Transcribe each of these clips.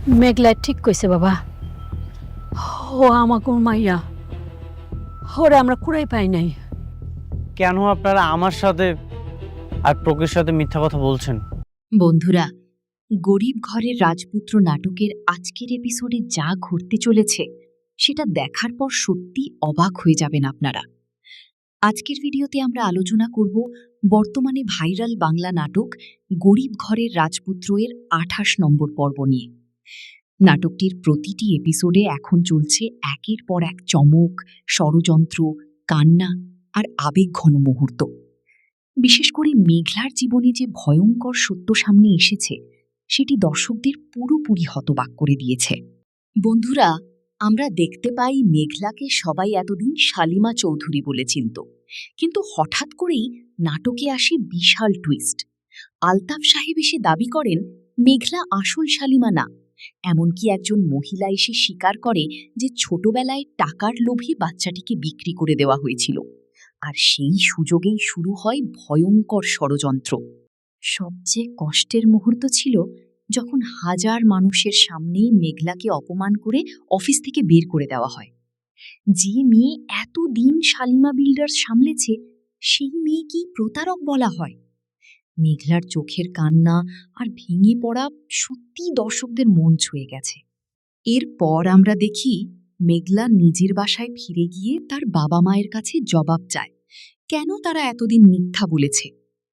মেঘলা ঠিক কইছে বাবা। ও আমাকে মাইয়া, ওরে আমরা কুড়াই পাই নাই। কেন আপনারা আমার সাথে আর প্রকের সাথে মিথ্যা কথা বলছেন? বন্ধুরা, গরিব ঘরের রাজপুত্র নাটকের আজকের এপিসোডে যা ঘটতে চলেছে সেটা দেখার পর সত্যি অবাক হয়ে যাবেন আপনারা। আজকের ভিডিওতে আমরা আলোচনা করব বর্তমানে ভাইরাল বাংলা নাটক গরিব ঘরের রাজপুত্র এর ২৮ নম্বর পর্ব নিয়ে। নাটকটির প্রতিটি এপিসোডে এখন চলছে একের পর এক চমক, ষড়যন্ত্র, কান্না আর আবেগঘন মুহূর্ত। বিশেষ করে মেঘলার জীবনে যে ভয়ঙ্কর সত্য সামনে এসেছে সেটি দর্শকদের পুরোপুরি হতবাক করে দিয়েছে। বন্ধুরা, আমরা দেখতে পাই মেঘলাকে সবাই এতদিন শালিমা চৌধুরী বলে চিনত, কিন্তু হঠাৎ করেই নাটকে আসে বিশাল টুইস্ট। আলতাফ সাহেব এসে দাবি করেন মেঘলা আসল শালিমা না। এমনকি একজন মহিলা এসে স্বীকার করে যে ছোটবেলায় টাকার লোভে বাচ্চাটিকে বিক্রি করে দেওয়া হয়েছিল। আর সেই সুযোগেই শুরু হয় ভয়ঙ্কর ষড়যন্ত্র। সবচেয়ে কষ্টের মুহূর্ত ছিল যখন হাজার মানুষের সামনেই মেঘলাকে অপমান করে অফিস থেকে বের করে দেওয়া হয়। যে মেয়ে এতদিন শালিমা বিল্ডার্স সামলেছে সেই মেয়েকেই প্রতারক বলা হয়। মেঘলার চোখের কান্না আর ভেঙে পড়া সত্যি দর্শকদের মন ছুঁয়ে গেছে। এরপর আমরা দেখি মেঘলা নিজের বাসায় ফিরে গিয়ে তার বাবা মায়ের কাছে জবাব চায়। কেন তারা এতদিন মিথ্যা বলেছে,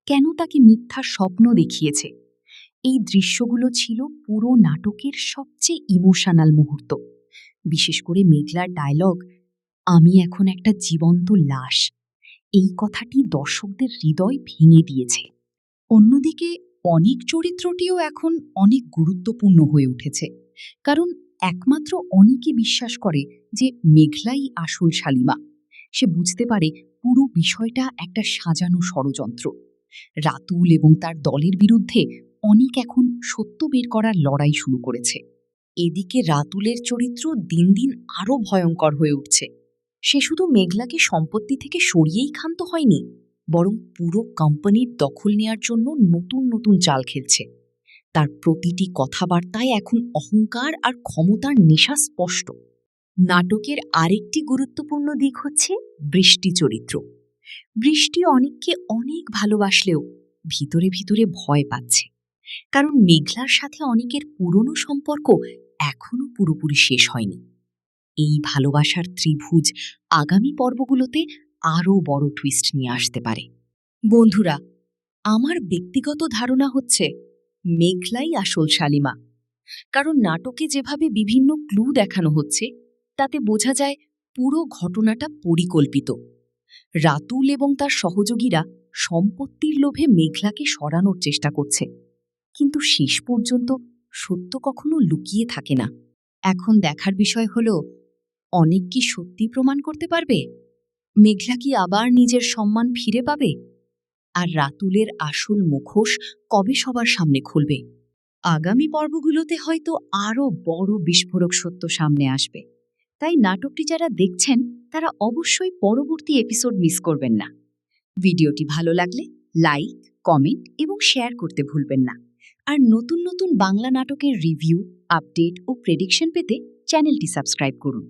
কেন তাকে মিথ্যা স্বপ্ন দেখিয়েছে। এই দৃশ্যগুলো ছিল পুরো নাটকের সবচেয়ে ইমোশনাল মুহূর্ত। বিশেষ করে মেঘলার ডায়লগ, আমি এখন একটা জীবন্ত লাশ, এই কথাটি দর্শকদের হৃদয় ভেঙে দিয়েছে। অন্যদিকে অনেক চরিত্রটিও এখন অনেক গুরুত্বপূর্ণ হয়ে উঠেছে, কারণ একমাত্র অনেকে বিশ্বাস করে যে মেঘলাই আসল শালিমা। সে বুঝতে পারে পুরো বিষয়টা একটা সাজানো ষড়যন্ত্র। রাতুল এবং তার দলের বিরুদ্ধে অনেক এখন সত্য বের করার লড়াই শুরু করেছে। এদিকে রাতুলের চরিত্র দিন দিন আরও ভয়ঙ্কর হয়ে উঠছে। সে শুধু মেঘলাকে সম্পত্তি থেকে সরিয়েই ক্ষান্ত হয়নি, বরং পুরো কোম্পানির দখল নেয়ার জন্য নতুন নতুন চাল খেলছে। তার প্রতিটি কথাবার্তায় এখন অহংকার আর ক্ষমতার নেশা স্পষ্ট। নাটকের আরেকটি গুরুত্বপূর্ণ দিক হচ্ছে বৃষ্টি চরিত্র। বৃষ্টি অনেককে অনেক ভালোবাসলেও ভিতরে ভিতরে ভয় পাচ্ছে, কারণ মেঘলার সাথে অনেকের পুরনো সম্পর্ক এখনও পুরোপুরি শেষ হয়নি। এই ভালোবাসার ত্রিভুজ আগামী পর্বগুলোতে আরও বড় টুইস্ট নিয়ে আসতে পারে। বন্ধুরা, আমার ব্যক্তিগত ধারণা হচ্ছে মেঘলাই আসল শালিমা, কারণ নাটকে যেভাবে বিভিন্ন ক্লু দেখানো হচ্ছে তাতে বোঝা যায় পুরো ঘটনাটা পরিকল্পিত। রাতুল এবং তার সহযোগীরা সম্পত্তির লোভে মেঘলাকে সরানোর চেষ্টা করছে, কিন্তু শেষ পর্যন্ত সত্য কখনো লুকিয়ে থাকে না। এখন দেখার বিষয় হলো, অনেক কি সত্যি প্রমাণ করতে পারবে? মেঘলা কি আবার নিজের সম্মান ফিরে পাবে? আর রাতুলের আসল মুখোশ কবে সবার সামনে খুলবে? আগামী পর্বগুলোতে হয়তো আরও বড় বিস্ফোরক সত্য সামনে আসবে। তাই নাটকটি যারা দেখছেন তারা অবশ্যই পরবর্তী এপিসোড মিস করবেন না। ভিডিওটি ভালো লাগলে লাইক, কমেন্ট এবং শেয়ার করতে ভুলবেন না। আর নতুন নতুন বাংলা নাটকের রিভিউ, আপডেট ও প্রেডিকশন পেতে চ্যানেলটি সাবস্ক্রাইব করুন।